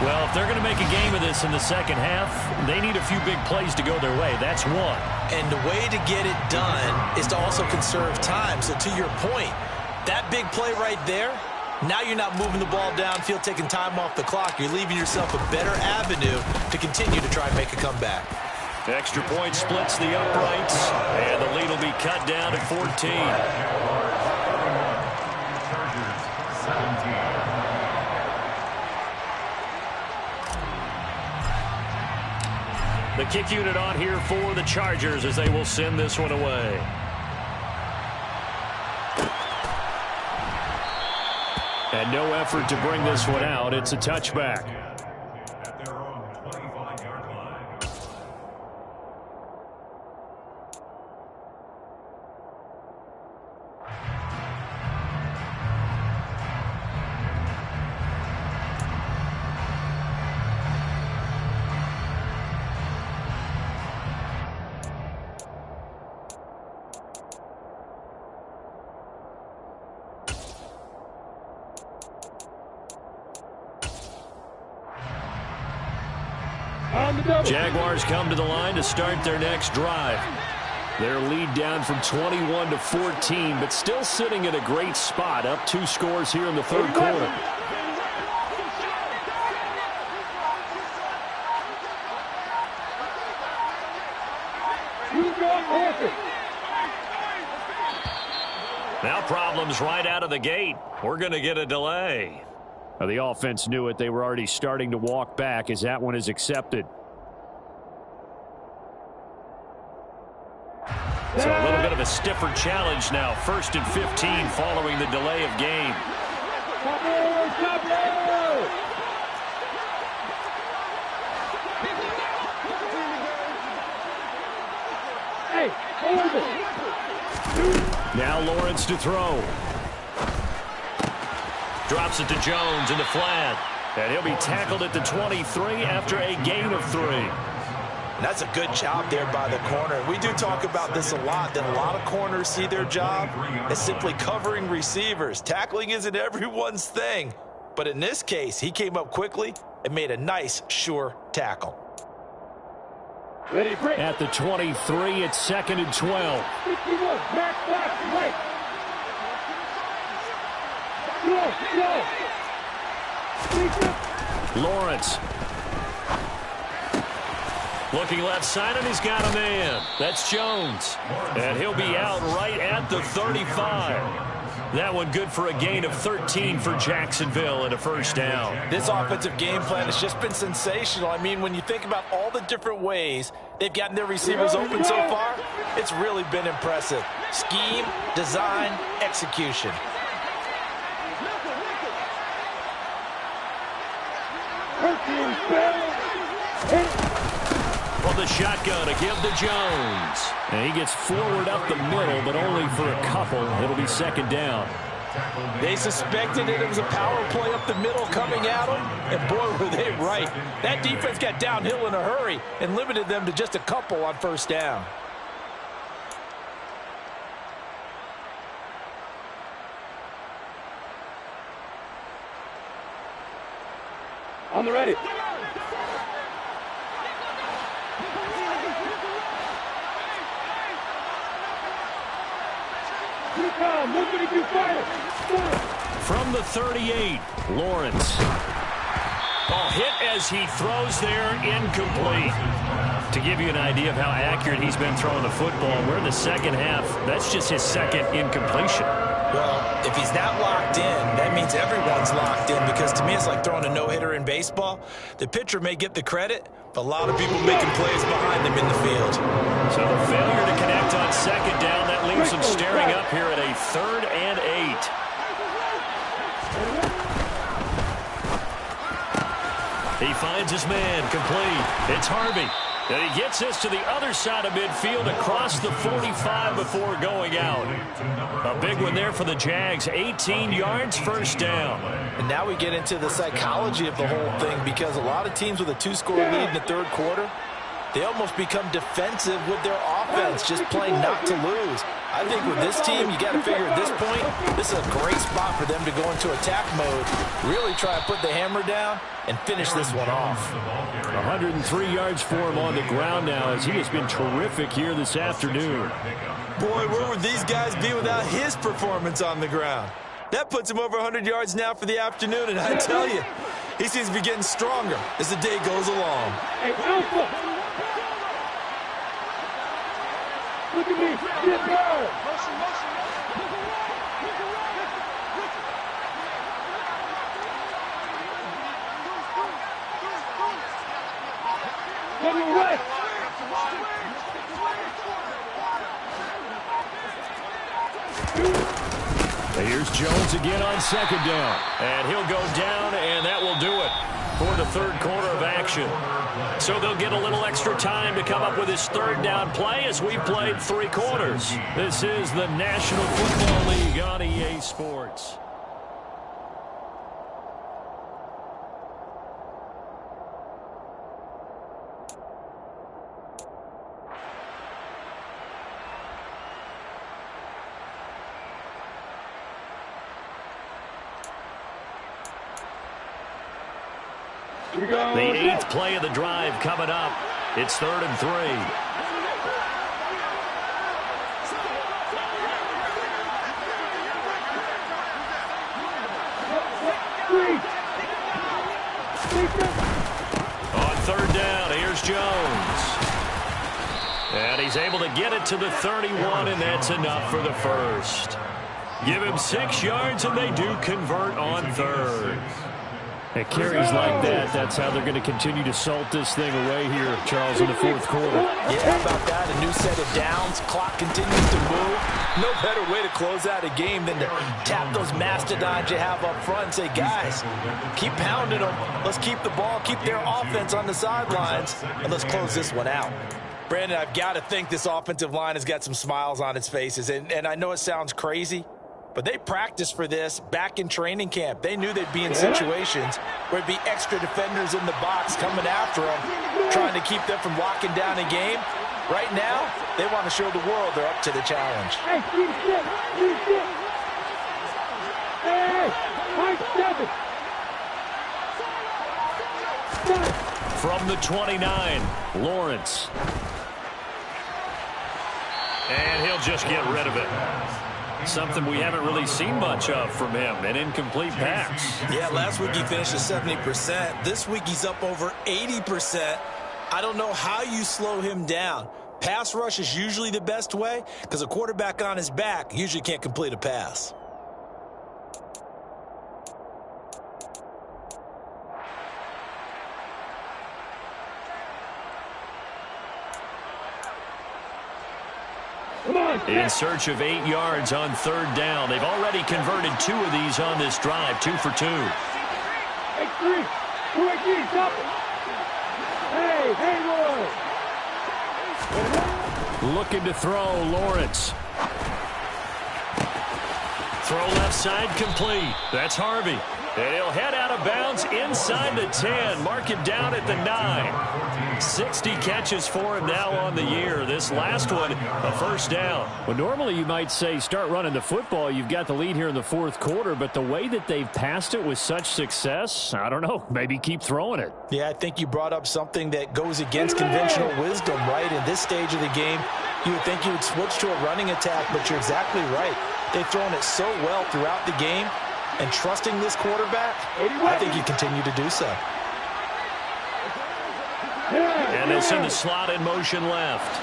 Well, if they're going to make a game of this in the second half, they need a few big plays to go their way. That's one. And the way to get it done is to also conserve time. So to your point, that big play right there, now you're not moving the ball downfield, taking time off the clock. You're leaving yourself a better avenue to continue to try and make a comeback. Extra point splits the uprights, and the lead will be cut down at 14. Chargers 17. The kick unit on here for the Chargers as they will send this one away. And no effort to bring this one out. It's a touchback. At their own 25-yard line. Jaguars come to the line to start their next drive. Their lead down from 21 to 14, but still sitting at a great spot, up 2 scores here in the third quarter. Now problems right out of the gate. We're going to get a delay. Well, the offense knew it. They were already starting to walk back as that one is accepted. So a little bit of a stiffer challenge now. 1st and 15 following the delay of game. Now Lawrence to throw. Drops it to Jones in the flat. And he'll be tackled at the 23 after a gain of 3. And that's a good job there by the corner. We do talk about this a lot, that a lot of corners see their job as simply covering receivers. Tackling isn't everyone's thing. But in this case, he came up quickly and made a nice, sure tackle. Ready, break. At the 23, it's 2nd and 12. 51, back, right. Go. Lawrence. Looking left side, and he's got a man. That's Jones. And he'll be out right at the 35. That one good for a gain of 13 for Jacksonville and a first down. This offensive game plan has just been sensational. I mean, when you think about all the different ways they've gotten their receivers open so far, it's really been impressive. Scheme, design, execution. From the shotgun, a give to Jones. And he gets forward up the middle, but only for a couple. It'll be 2nd down. They suspected it was a power play up the middle coming at them, and boy, were they right. That defense got downhill in a hurry and limited them to just a couple on first down. On the ready. From the 38, Lawrence. Oh, hit as he throws there, incomplete. To give you an idea of how accurate he's been throwing the football, we're in the second half. That's just his second incompletion. Well, if he's not locked in, that means everyone's locked in, because to me it's like throwing a no-hitter in baseball. The pitcher may get the credit, but a lot of people making plays behind him in the field. So the failure to connect on 2nd down, that leaves him staring up here at a 3rd and 8. He finds his man, complete. It's Harvey. And he gets this to the other side of midfield across the 45 before going out. A big one there for the Jags. 18 yards, first down. And now we get into the psychology of the whole thing, because a lot of teams with a 2-score lead in the third quarter, they almost become defensive with their offense, just playing not to lose. I think with this team, you got to figure at this point, this is a great spot for them to go into attack mode, really try to put the hammer down and finish this one off. 103 yards for him on the ground now, as he has been terrific here this afternoon. Boy, where would these guys be without his performance on the ground? That puts him over 100 yards now for the afternoon, and I tell you, he seems to be getting stronger as the day goes along. Hey, Alpha! Look at me! Get down! Coming right! Here's Jones again on 2nd down. And he'll go down, and that will do it for the third quarter of action. So they'll get a little extra time to come up with his 3rd down play as we played 3 quarters. This is the National Football League on EA Sports. The 8th play of the drive coming up. It's 3rd and 3. On 3rd down, here's Jones. And he's able to get it to the 31, and that's enough for the first. Give him 6 yards, and they do convert on 3rd. It carries like that. That's how they're going to continue to salt this thing away here, Charles, in the 4th quarter. Yeah, how about that? A new set of downs. Clock continues to move. No better way to close out a game than to tap those mastodons you have up front and say, guys, keep pounding them. Let's keep the ball, keep their offense on the sidelines, and let's close this one out. Brandon, I've got to think this offensive line has got some smiles on its faces. And I know it sounds crazy, but they practiced for this back in training camp. They knew they'd be in situations where it'd be extra defenders in the box coming after them, trying to keep them from locking down a game. Right now, they want to show the world they're up to the challenge. Hey, Hey, Mike 7. From the 29, Lawrence. And he'll just get rid of it. Something we haven't really seen much of from him, an incomplete pass. Yeah, last week he finished at 70%. This week he's up over 80%. I don't know how you slow him down. Pass rush is usually the best way because a quarterback on his back usually can't complete a pass. In search of 8 yards on third down. They've already converted 2 of these on this drive, 2 for 2. Hey, 3. 2 stop it. Hey, Roy. Looking to throw, Lawrence. Throw left side complete. That's Harvey. And he'll head out of bounds inside the 10. Mark it down at the 9. 60 catches for him now on the year. This last one, a first down. Well, normally you might say start running the football. You've got the lead here in the fourth quarter, but the way that they've passed it with such success, I don't know, maybe keep throwing it. Yeah, I think you brought up something that goes against conventional wisdom, right? In this stage of the game, you would think you would switch to a running attack, but you're exactly right. They've thrown it so well throughout the game, and trusting this quarterback, I think you continue to do so. And they'll send the slot in motion left.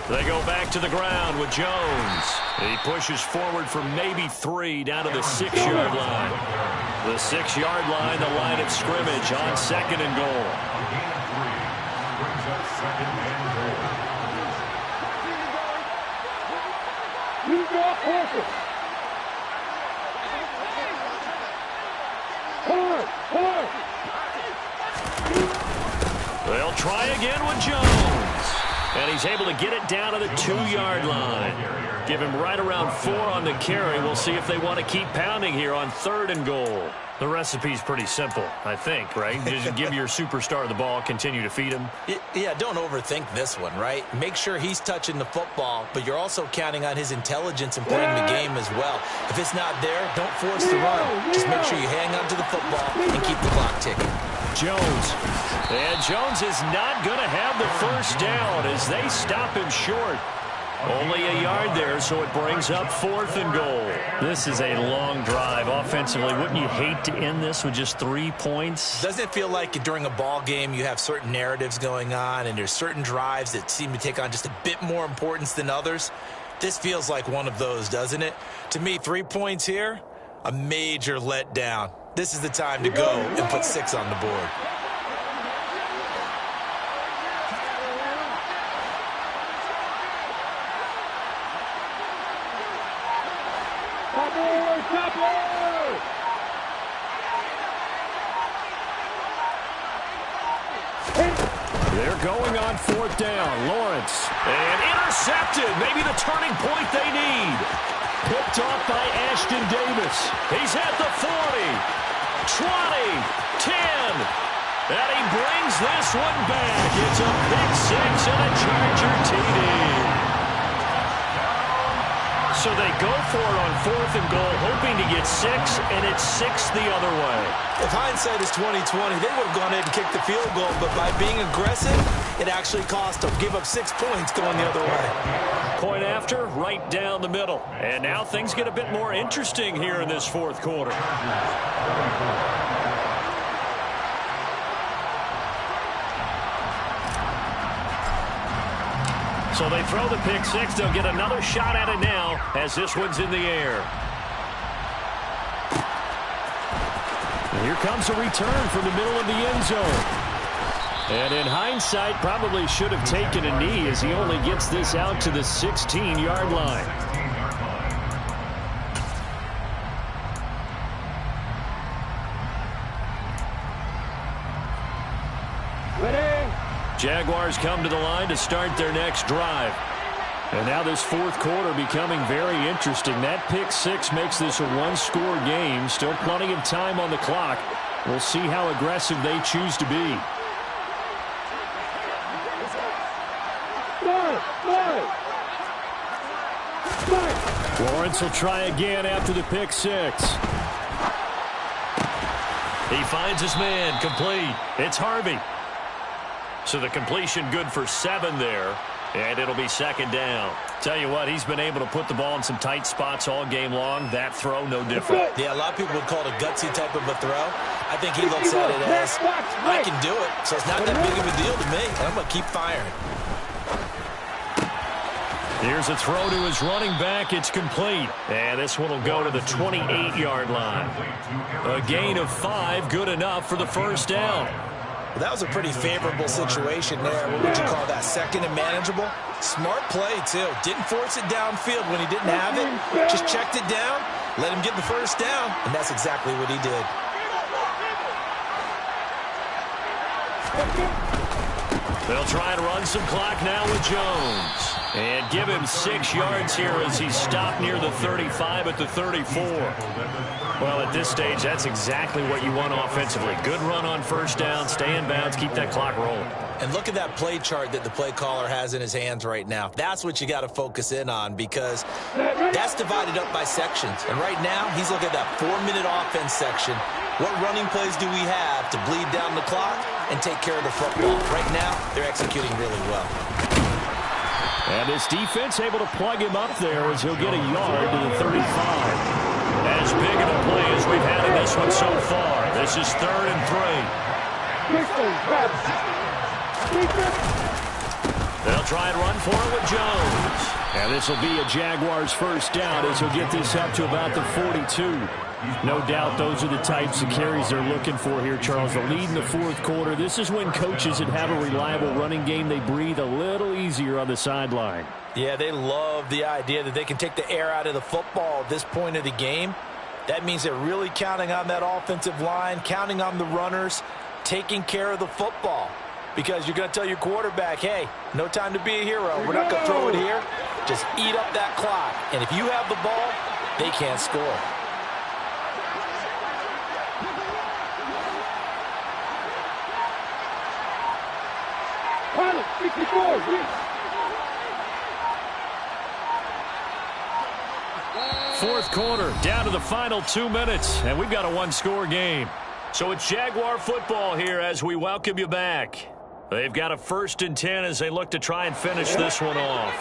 They go back to the ground with Jones. He pushes forward for maybe 3 down to the 6-yard line. The 6-yard line, the line of scrimmage on 2nd and goal. They'll try again with Jones. And he's able to get it down to the 2-yard line. Give him right around 4 on the carry. We'll see if they want to keep pounding here on 3rd and goal. The recipe's pretty simple, I think, right? Just give your superstar the ball, continue to feed him. Yeah, don't overthink this one, right? Make sure he's touching the football, but you're also counting on his intelligence in playing the game as well. If it's not there, don't force the run. Just make sure you hang on to the football and keep the clock ticking. Jones. And Jones is not going to have the first down as they stop him short. Only a yard there, so it brings up 4th and goal. This is a long drive offensively. Wouldn't you hate to end this with just 3 points? Doesn't it feel like during a ball game you have certain narratives going on and there's certain drives that seem to take on just a bit more importance than others? This feels like one of those, doesn't it? To me, 3 points here, a major letdown. This is the time to go and put 6 on the board. They're going on 4th down. Lawrence. And intercepted. Maybe the turning point they need. Picked off by Ashton Davis. He's at the 40, 20, 10. And he brings this one back. It's a pick 6 and a Charger TD. So they go for it on 4th and goal, hoping to get 6, and it's 6 the other way. If hindsight is 20/20, they would have gone ahead and kicked the field goal, but by being aggressive, it actually cost them. Give up 6 points going the other way. Point after, right down the middle. And now things get a bit more interesting here in this 4th quarter. So they throw the pick 6. They'll get another shot at it now as this one's in the air. And here comes a return from the middle of the end zone. And in hindsight, probably should have taken a knee as he only gets this out to the 16-yard line. Jaguars come to the line to start their next drive. And now this fourth quarter becoming very interesting. That pick six makes this a one-score game. Still plenty of time on the clock. We'll see how aggressive they choose to be. Lawrence will try again after the pick six. He finds his man, complete. It's Harvey. So the completion good for 7 there, and it'll be second down. Tell you what, he's been able to put the ball in some tight spots all game long. That throw, no different. Yeah, a lot of people would call it a gutsy type of a throw. I think he looks at it as, I can do it, so it's not that big of a deal to me, and I'm going to keep firing. Here's a throw to his running back. It's complete. And this one will go to the 28-yard line. A gain of 5, good enough for the first down. Well, that was a pretty favorable situation there. What would you call that? Second and manageable? Smart play, too. Didn't force it downfield when he didn't have it. Just checked it down, let him get the first down, and that's exactly what he did. They'll try and run some clock now with Jones. And give him 6 yards here as he's stopped near the 35 at the 34. Well, at this stage, that's exactly what you want offensively. Good run on first down, stay in bounds, keep that clock rolling. And look at that play chart that the play caller has in his hands right now. That's what you got to focus in on because that's divided up by sections. And right now, he's looking at that 4-minute offense section. What running plays do we have to bleed down the clock and take care of the football? Right now, they're executing really well. And this defense able to plug him up there as he'll get a yard to the 35. As big of a play as we've had in this one so far. This is 3rd and 3. They'll try and run for it with Jones. And this will be a Jaguars first down as he'll get this up to about the 42. No doubt those are the types of carries they're looking for here, Charles. The lead in the fourth quarter. This is when coaches that have a reliable running game, they breathe a little easier on the sideline. Yeah, they love the idea that they can take the air out of the football at this point of the game. That means they're really counting on that offensive line, counting on the runners, taking care of the football. Because you're going to tell your quarterback, hey, no time to be a hero. We're not going to throw it here. Just eat up that clock. And if you have the ball, they can't score. Fourth quarter, down to the final 2 minutes, and we've got a one-score game. So it's Jaguar football here as we welcome you back. They've got a 1st and 10 as they look to try and finish this one off.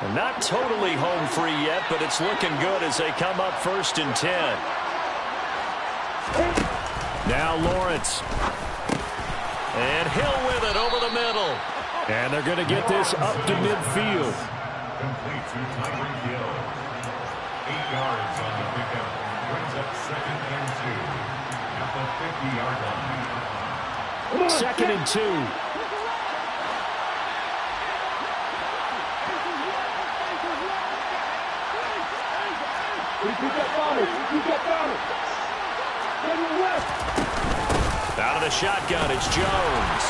And not totally home free yet, but it's looking good as they come up 1st and 10. Now Lawrence. And Hill with it over the middle. And they're going to get this up to midfield. Complete to Tyreek Hill. 8 yards on the pickup. Brings up 2nd and 2 at the 50-yard line. 2nd and 2. Out of the shotgun, it's Jones.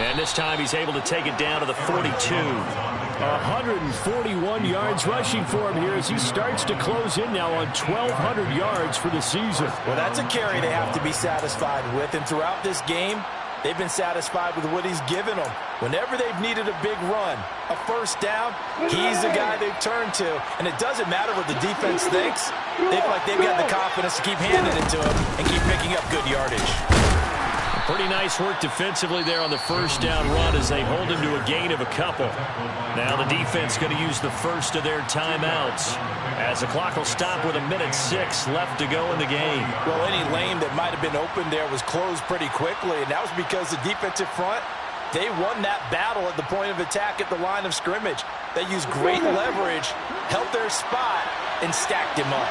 And this time he's able to take it down to the 42. 141 yards rushing for him here as he starts to close in now on 1,200 yards for the season. Well, that's a carry they have to be satisfied with. And throughout this game, they've been satisfied with what he's given them. Whenever they've needed a big run, a first down, he's the guy they've turned to. And it doesn't matter what the defense thinks. They feel like they've got the confidence to keep handing it to him and keep picking up good yardage. Pretty nice work defensively there on the first down run as they hold him to a gain of a couple. Now the defense going to use the first of their timeouts as the clock will stop with 1:06 left to go in the game. Well, any lane that might have been open there was closed pretty quickly, and that was because the defensive front, they won that battle at the point of attack at the line of scrimmage. They used great leverage, held their spot, and stacked him up.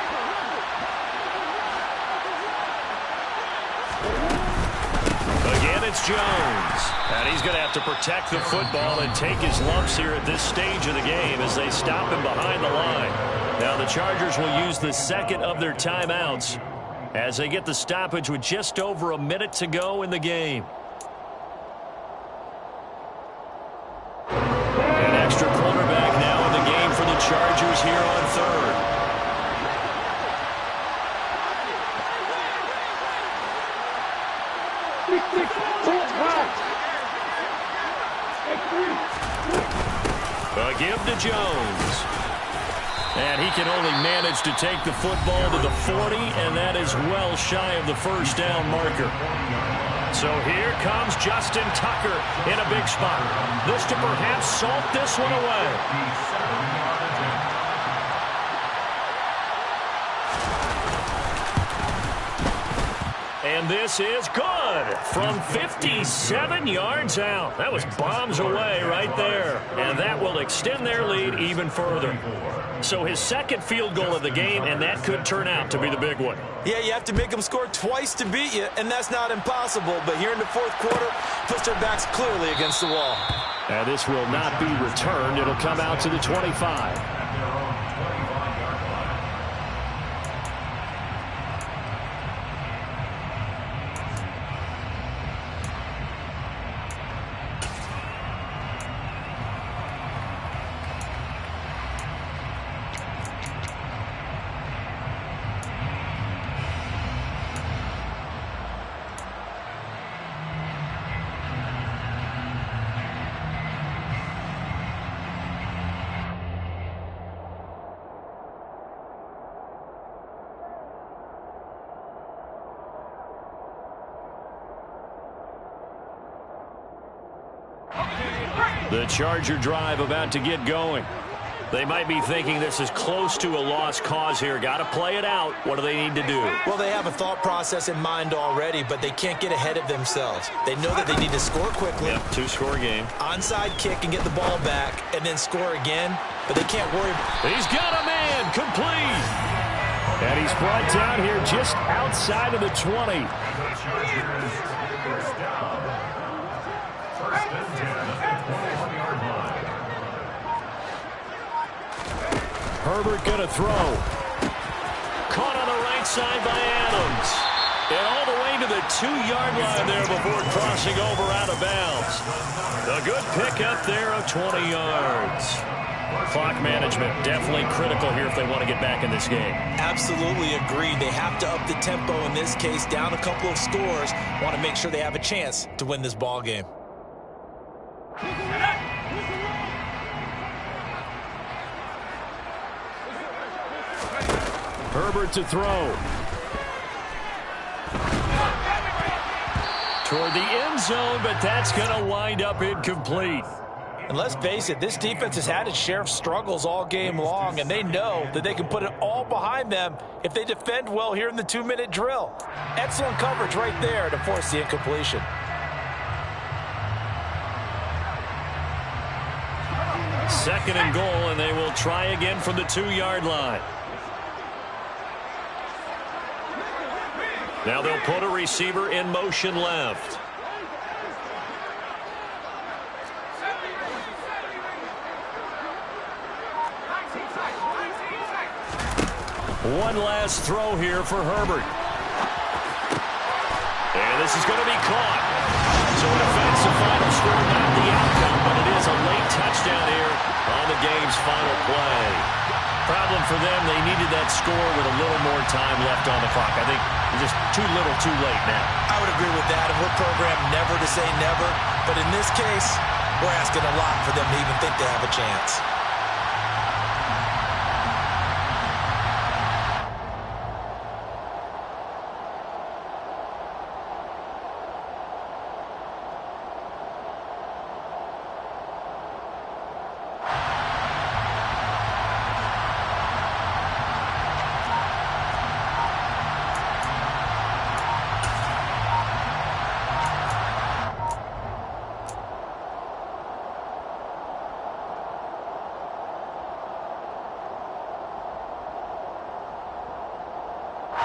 Again, it's Jones. And he's going to have to protect the football and take his lumps here at this stage of the game as they stop him behind the line. Now the Chargers will use the second of their timeouts as they get the stoppage with just over a minute to go in the game. A give to Jones. And he can only manage to take the football to the 40, and that is well shy of the first down marker. So here comes Justin Tucker in a big spot. This to perhaps salt this one away. And this is good from 57 yards out. That was bombs away right there. And that will extend their lead even further. So his second field goal of the game, and that could turn out to be the big one. Yeah, you have to make them score twice to beat you, and that's not impossible. But here in the fourth quarter, puts their backs clearly against the wall. And this will not be returned. It'll come out to the 25. The Charger drive about to get going. They might be thinking this is close to a lost cause here. Got to play it out. What do they need to do? Well, they have a thought process in mind already, but they can't get ahead of themselves. They know that they need to score quickly. Yep, two-score game. Onside kick and get the ball back, and then score again, but they can't worry. He's got a man, complete. And he's brought down here just outside of the 20. Herbert going to throw. Caught on the right side by Adams. And all the way to the 2-yard line there before crossing over out of bounds. A good pickup there of 20 yards. Clock management definitely critical here if they want to get back in this game. Absolutely agreed. They have to up the tempo in this case, down a couple of scores. Want to make sure they have a chance to win this ball game. Herbert to throw. Toward the end zone, but that's going to wind up incomplete. And let's face it, this defense has had its share of struggles all game long, and they know that they can put it all behind them if they defend well here in the 2-minute drill. Excellent coverage right there to force the incompletion. Second and goal, and they will try again from the 2-yard line. Now they'll put a receiver in motion left. One last throw here for Herbert. And this is going to be caught. So a defensive final score, not the outcome, but it is a late touchdown here on the game's final play. Problem for them, they needed that score with a little more time left on the clock. I think just too little, too late now. I would agree with that, and we're programmed never to say never. But in this case, we're asking a lot for them to even think they have a chance.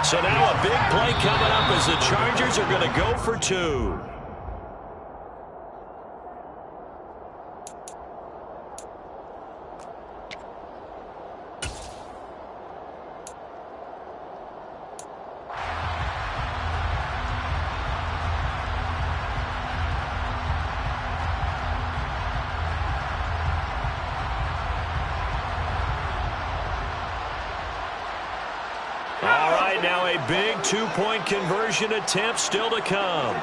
So now a big play coming up as the Chargers are going to go for 2. All right, now a big 2-point conversion attempt still to come.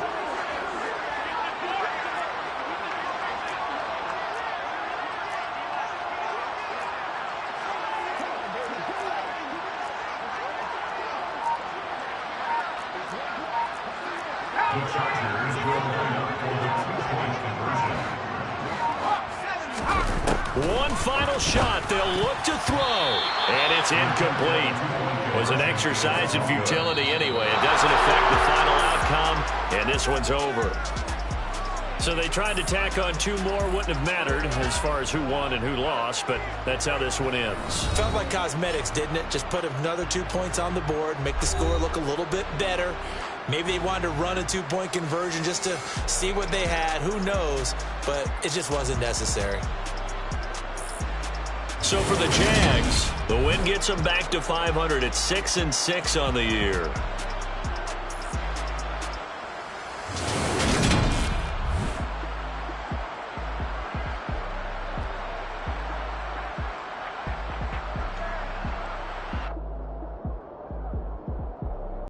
The Chargers will line up for the 2-point conversion. One final shot. They'll look to throw. And it's incomplete. It was an exercise in futility anyway. It doesn't affect the final outcome, and this one's over. So they tried to tack on two more. Wouldn't have mattered as far as who won and who lost, but that's how this one ends. Felt like cosmetics, didn't it? Just put another 2 points on the board, make the score look a little bit better. Maybe they wanted to run a 2-point conversion just to see what they had. Who knows? But it just wasn't necessary. So for the Jags, the win gets them back to 500 at 6-6 on the year.